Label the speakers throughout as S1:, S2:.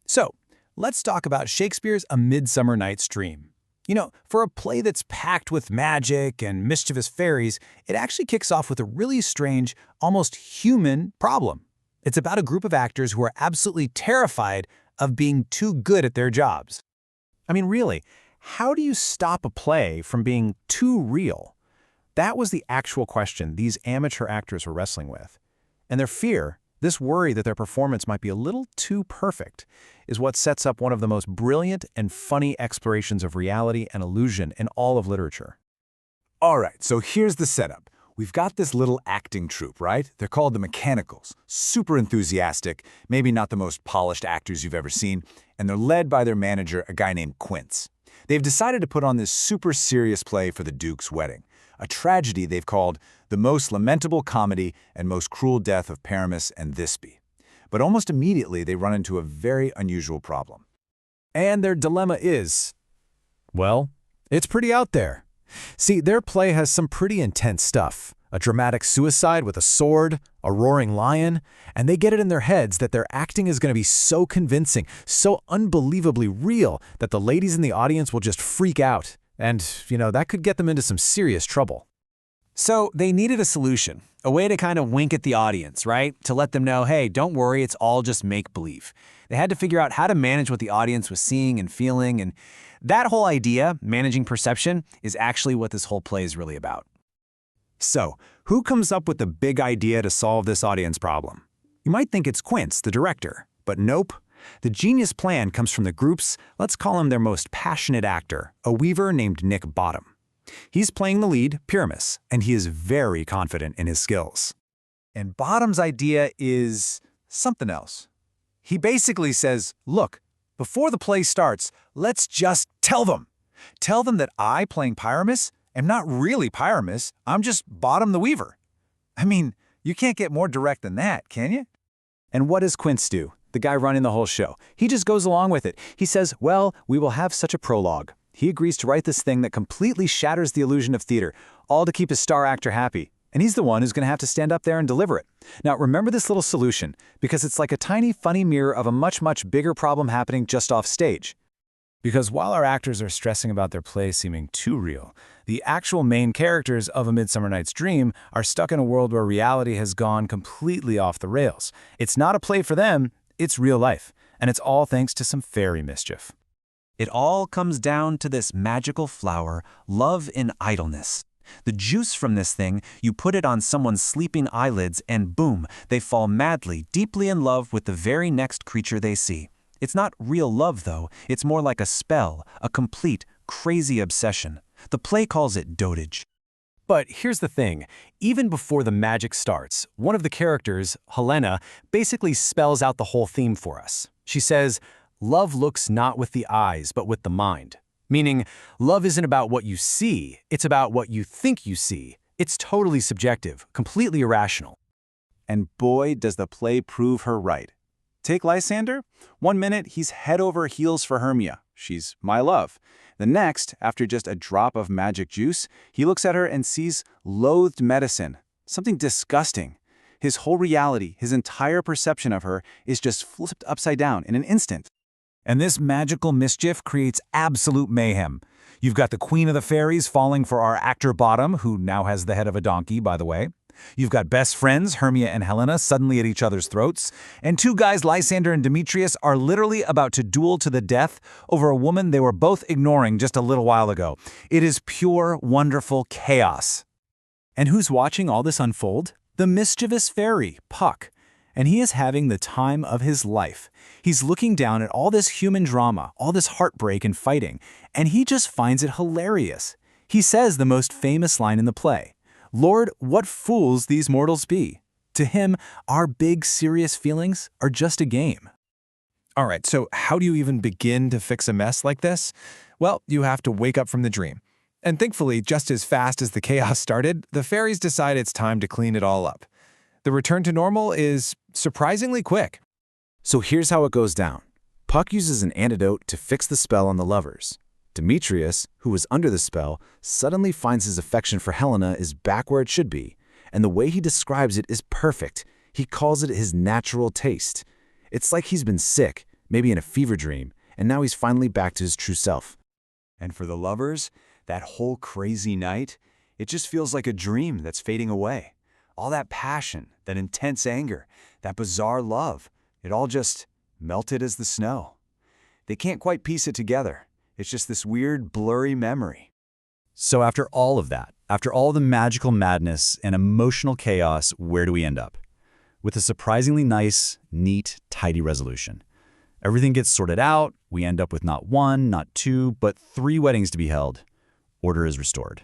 S1: So, let's talk about Shakespeare's A Midsummer Night's Dream. For a play that's packed with magic and mischievous fairies, it actually kicks off with a really strange, almost human problem. It's about a group of actors who are absolutely terrified of being too good at their jobs. I mean, really, how do you stop a play from being too real? That was the actual question these amateur actors were wrestling with. And their fear, this worry that their performance might be a little too perfect, is what sets up one of the most brilliant and funny explorations of reality and illusion in all of literature.
S2: All right, so here's the setup. We've got this little acting troupe, right? They're called the Mechanicals. Super enthusiastic, maybe not the most polished actors you've ever seen, and they're led by their manager, a guy named Quint. They've decided to put on this super serious play for the Duke's wedding, a tragedy they've called the most lamentable comedy and most cruel death of Pyramus and Thisbe. But almost immediately, they run into a very unusual problem.
S1: And their dilemma is, well, it's pretty out there. See, their play has some pretty intense stuff. A dramatic suicide with a sword, a roaring lion, and they get it in their heads that their acting is going to be so convincing, so unbelievably real, that the ladies in the audience will just freak out. And, that could get them into some serious trouble.
S3: So they needed a solution, a way to kind of wink at the audience, right? To let them know, hey, don't worry, it's all just make-believe. They had to figure out how to manage what the audience was seeing and feeling, and that whole idea, managing perception, is actually what this whole play is really about.
S1: So, who comes up with the big idea to solve this audience problem? You might think it's Quint, the director, but nope. The genius plan comes from the group's, let's call him their most passionate actor, a weaver named Nick Bottom. He's playing the lead, Pyramus, and he is very confident in his skills.
S2: And Bottom's idea is something else. He basically says, look, before the play starts, let's just tell them. Tell them that I, playing Pyramus, am not really Pyramus, I'm just Bottom the Weaver. I mean, you can't get more direct than that, can you?
S1: And what does Quint do? The guy running the whole show. He just goes along with it. He says, well, we will have such a prologue. He agrees to write this thing that completely shatters the illusion of theater, all to keep his star actor happy. And he's the one who's going to have to stand up there and deliver it. Now, remember this little solution, because it's like a tiny, funny mirror of a much, much bigger problem happening just off stage. Because while our actors are stressing about their play seeming too real, the actual main characters of A Midsummer Night's Dream are stuck in a world where reality has gone completely off the rails. It's not a play for them, it's real life. And it's all thanks to some fairy mischief.
S3: It all comes down to this magical flower, love in idleness. The juice from this thing, you put it on someone's sleeping eyelids and boom, they fall madly, deeply in love with the very next creature they see. It's not real love, though. It's more like a spell, a complete, crazy obsession. The play calls it dotage.
S1: But here's the thing. Even before the magic starts, one of the characters, Helena, basically spells out the whole theme for us. She says, love looks not with the eyes, but with the mind. Meaning, love isn't about what you see, it's about what you think you see. It's totally subjective, completely irrational.
S2: And boy, does the play prove her right. Take Lysander. 1 minute, he's head over heels for Hermia. She's my love. The next, after just a drop of magic juice, he looks at her and sees loathed medicine, something disgusting. His whole reality, his entire perception of her, is just flipped upside down in an instant.
S1: And this magical mischief creates absolute mayhem. You've got the queen of the fairies falling for our actor Bottom, who now has the head of a donkey, by the way. You've got best friends, Hermia and Helena, suddenly at each other's throats. And two guys, Lysander and Demetrius, are literally about to duel to the death over a woman they were both ignoring just a little while ago. It is pure, wonderful chaos. And who's watching all this unfold? The mischievous fairy, Puck. And he is having the time of his life. He's looking down at all this human drama, all this heartbreak and fighting, and he just finds it hilarious. He says the most famous line in the play, Lord, what fools these mortals be. To him, our big, serious feelings are just a game. All right, so how do you even begin to fix a mess like this? Well, you have to wake up from the dream. And thankfully, just as fast as the chaos started, the fairies decide it's time to clean it all up. The return to normal is surprisingly quick. So here's how it goes down. Puck uses an antidote to fix the spell on the lovers. Demetrius, who was under the spell, suddenly finds his affection for Helena is back where it should be, and the way he describes it is perfect. He calls it his natural taste. It's like he's been sick,
S4: maybe in a fever dream, and now he's finally back to his true self.
S2: And for the lovers, that whole crazy night, it just feels like a dream that's fading away. All that passion, that intense anger, that bizarre love, it all just melted as the snow. They can't quite piece it together. It's just this weird, blurry memory.
S1: So after all of that, after all the magical madness and emotional chaos, where do we end up? With a surprisingly nice, neat, tidy resolution. Everything gets sorted out, we end up with not one, not two, but 3 weddings to be held. Order is restored.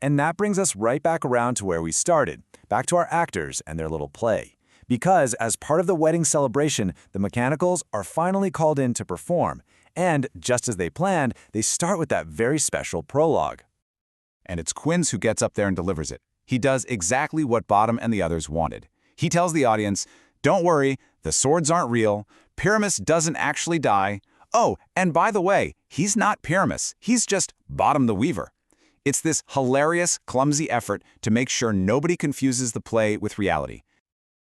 S2: And that brings us right back around to where we started, back to our actors and their little play. Because as part of the wedding celebration, the mechanicals are finally called in to perform. And just as they planned, they start with that very special prologue. And it's Quint who gets up there and delivers it. He does exactly what Bottom and the others wanted. He tells the audience, don't worry, the swords aren't real, Pyramus doesn't actually die. Oh, and by the way, he's not Pyramus, he's just Bottom the Weaver. It's this hilarious, clumsy effort to make sure nobody confuses the play with reality.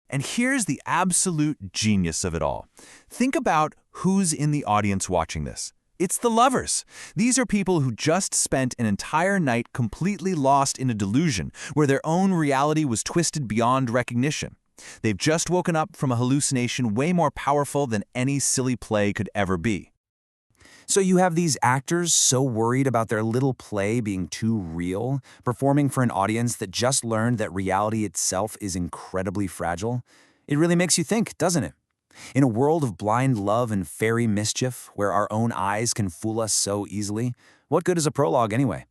S3: And here's the absolute genius of it all. Think about who's in the audience watching this. It's the lovers. These are people who just spent an entire night completely lost in a delusion where their own reality was twisted beyond recognition. They've just woken up from a hallucination way more powerful than any silly play could ever be.
S4: So you have these actors so worried about their little play being too real, performing for an audience that just learned that reality itself is incredibly fragile. It really makes you think, doesn't it? In a world of blind love and fairy mischief, where our own eyes can fool us so easily, what good is a prologue anyway?